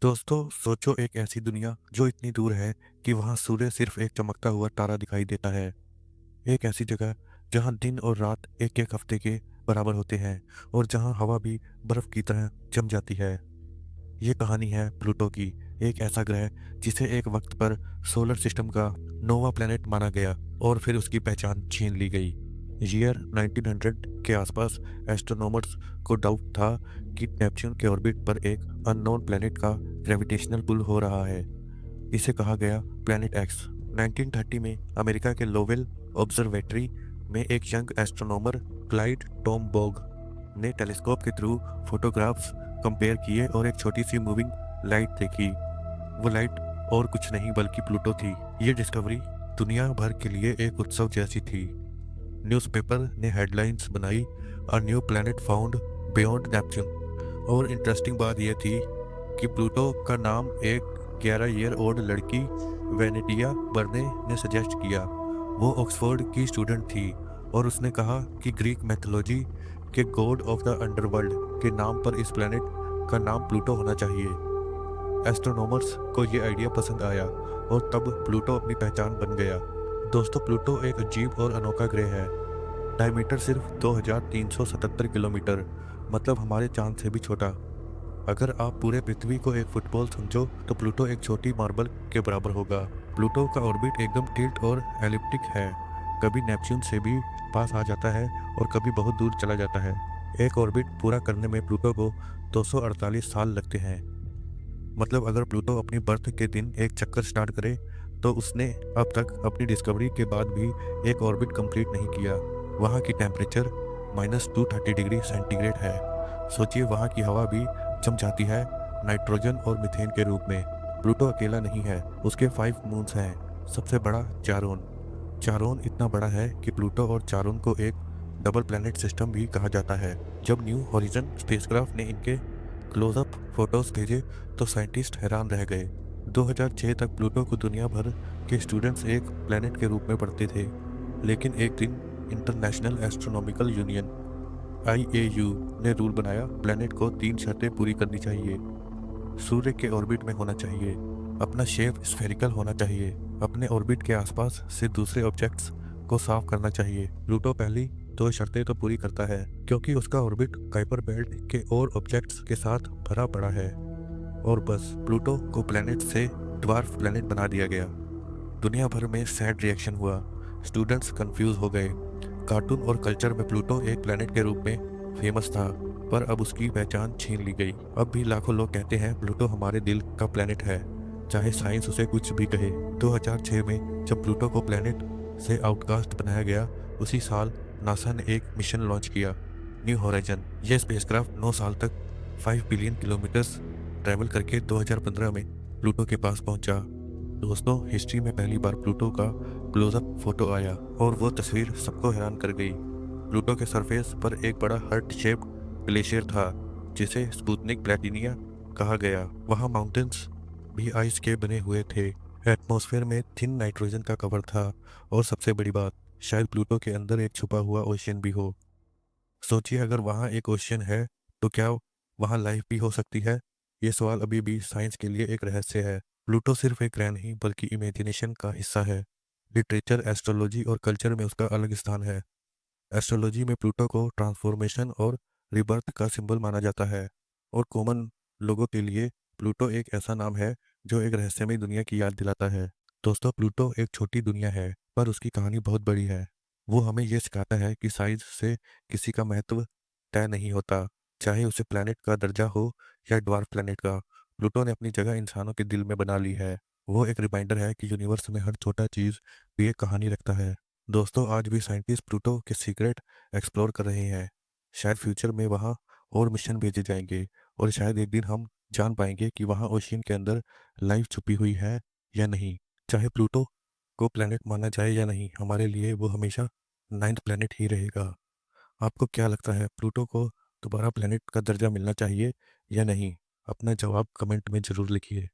दोस्तों सोचो एक ऐसी दुनिया जो इतनी दूर है कि वहां सूर्य सिर्फ एक चमकता हुआ तारा दिखाई देता है। एक ऐसी जगह जहां दिन और रात एक एक हफ्ते के बराबर होते हैं और जहां हवा भी बर्फ की तरह जम जाती है। ये कहानी है प्लूटो की। एक ऐसा ग्रह जिसे एक वक्त पर सोलर सिस्टम का नोवा प्लेनेट माना गया और फिर उसकी पहचान छीन ली गई। ईयर 1900 के आसपास एस्ट्रोनॉमर्स को डाउट था कि नेपच्यून के ऑर्बिट पर एक अननोन प्लेनेट का ग्रेविटेशनल पुल हो रहा है। इसे कहा गया प्लेनेट एक्स। 1930 में अमेरिका के लोवेल ऑब्जर्वेटरी में एक यंग एस्ट्रोनॉमर क्लाइड टॉमबॉग ने टेलीस्कोप के थ्रू फोटोग्राफ्स कंपेयर किए और एक छोटी सी मूविंग लाइट देखी। वो लाइट और कुछ नहीं बल्कि प्लूटो थी। ये डिस्कवरी दुनिया भर के लिए एक उत्सव जैसी थी। न्यूज़पेपर ने हेडलाइंस बनाई, a new planet found beyond Neptune. और इंटरेस्टिंग बात यह थी कि प्लूटो का नाम एक 11 ईयर ओल्ड लड़की वेनेटिया बर्ने ने सजेस्ट किया। वो ऑक्सफोर्ड की स्टूडेंट थी और उसने कहा कि ग्रीक मैथोलॉजी के गॉड ऑफ द अंडरवर्ल्ड के नाम पर इस प्लैनेट का नाम प्लूटो होना चाहिए। एस्ट्रोनॉमर्स को ये आइडिया पसंद आया और तब प्लूटो अपनी पहचान बन गया। दोस्तों प्लूटो एक अजीब और अनोखा ग्रह है। डायमीटर सिर्फ 2377 किलोमीटर, मतलब हमारे चांद से भी छोटा। अगर आप पूरे पृथ्वी को एक फुटबॉल समझो तो प्लूटो एक छोटी मार्बल के बराबर होगा। प्लूटो का ऑर्बिट एकदम टिल्ट और एलिप्टिक है। कभी नेपच्यून से भी पास आ जाता है और कभी बहुत दूर चला जाता है। एक ऑर्बिट पूरा करने में प्लूटो को 248 साल लगते हैं। मतलब अगर प्लूटो अपनी बर्थ के दिन एक चक्कर स्टार्ट करे तो उसने अब तक अपनी डिस्कवरी के बाद भी एक ऑर्बिट कंप्लीट नहीं किया। वहाँ की टेम्परेचर -230 डिग्री सेंटीग्रेड है। सोचिए वहाँ की हवा भी जम जाती है नाइट्रोजन और मीथेन के रूप में। प्लूटो अकेला नहीं है, उसके 5 मून्स हैं। सबसे बड़ा चारोन। चारोन इतना बड़ा है कि प्लूटो और चारोन को एक डबल प्लैनेट सिस्टम भी कहा जाता है। जब न्यू हॉरिजन स्पेसक्राफ्ट ने इनके क्लोजअप फोटोज भेजे तो साइंटिस्ट हैरान रह गए। 2006 तक प्लूटो को दुनिया भर के स्टूडेंट्स एक प्लेनेट के रूप में पढ़ते थे, लेकिन एक दिन इंटरनेशनल एस्ट्रोनॉमिकल यूनियन IAU ने रूल बनाया, प्लेनेट को 3 शर्तें पूरी करनी चाहिए। सूर्य के ऑर्बिट में होना चाहिए, अपना शेप स्फेरिकल होना चाहिए, अपने ऑर्बिट के आसपास से दूसरे ऑब्जेक्ट्स को साफ करना चाहिए। प्लूटो पहली 2 शर्तें तो पूरी करता है क्योंकि उसका ऑर्बिट काइपर बेल्ट के और ऑब्जेक्ट्स के साथ भरा पड़ा है। और बस प्लूटो को प्लेनेट से ड्वार्फ प्लेनेट बना दिया गया। दुनिया भर में सैड रिएक्शन हुआ। स्टूडेंट्स कंफ्यूज हो गए। कार्टून और कल्चर में प्लूटो एक प्लेनेट के रूप में फेमस था, पर अब उसकी पहचान छीन ली गई। अब भी लाखों लोग कहते हैं प्लूटो हमारे दिल का प्लेनेट है, चाहे साइंस उसे कुछ भी कहे। 2006 में जब प्लूटो को प्लेनेट से आउटकास्ट बनाया गया, उसी साल नासा ने एक मिशन लॉन्च किया, न्यू हॉराइजन। यह स्पेसक्राफ्ट 9 साल तक 5 बिलियन किलोमीटर्स ट्रैवल करके 2015 में प्लूटो के पास पहुंचा। दोस्तों हिस्ट्री में पहली बार प्लूटो का क्लोजअप फोटो आया और वो तस्वीर सबको हैरान कर गई। प्लूटो के सरफेस पर एक बड़ा हार्ट शेप्ड ग्लेशियर था जिसे स्पुतनिक प्लेटिनिया कहा गया। वहाँ माउंटेन्स भी आइस के बने हुए थे। एटमॉस्फेयर में थिन नाइट्रोजन का कवर था और सबसे बड़ी बात, शायद प्लूटो के अंदर एक छुपा हुआ ओशियन भी हो। सोचिए अगर वहाँ एक ओशियन है तो क्या वहाँ लाइफ भी हो सकती है? ये सवाल अभी भी साइंस के लिए एक रहस्य है। प्लूटो सिर्फ एक ग्रह नहीं बल्कि इमेजिनेशन का हिस्सा है। लिटरेचर, एस्ट्रोलॉजी और कल्चर में उसका अलग स्थान है। एस्ट्रोलॉजी में प्लूटो को ट्रांसफॉर्मेशन और रिबर्थ का सिंबल माना जाता है, और कॉमन लोगों के लिए प्लूटो एक ऐसा नाम है जो एक रहस्यमय दुनिया की याद दिलाता है। दोस्तों प्लूटो एक छोटी दुनिया है पर उसकी कहानी बहुत बड़ी है। वो हमें ये सिखाता है कि साइज से किसी का महत्व तय नहीं होता, चाहे उसे प्लेनेट का दर्जा हो या ड्वार्फ प्लेनेट का। प्लूटो ने अपनी जगह इंसानों के दिल में बना ली है। वो एक रिमाइंडर है कि यूनिवर्स में हर छोटा चीज भी एक कहानी रखता है। दोस्तों आज भी साइंटिस्ट प्लूटो के सीक्रेट एक्सप्लोर कर रहे हैं। शायद फ्यूचर में वहाँ और मिशन भेजे जाएंगे और शायद एक दिन हम जान पाएंगे कि वहाँ ओशियन के अंदर लाइफ छुपी हुई है या नहीं। चाहे प्लूटो को प्लेनेट माना जाए या नहीं, हमारे लिए वो हमेशा 9th प्लेनेट ही रहेगा। आपको क्या लगता है, प्लूटो को दोबारा प्लेनेट का दर्जा मिलना चाहिए या नहीं? अपना जवाब कमेंट में ज़रूर लिखिए।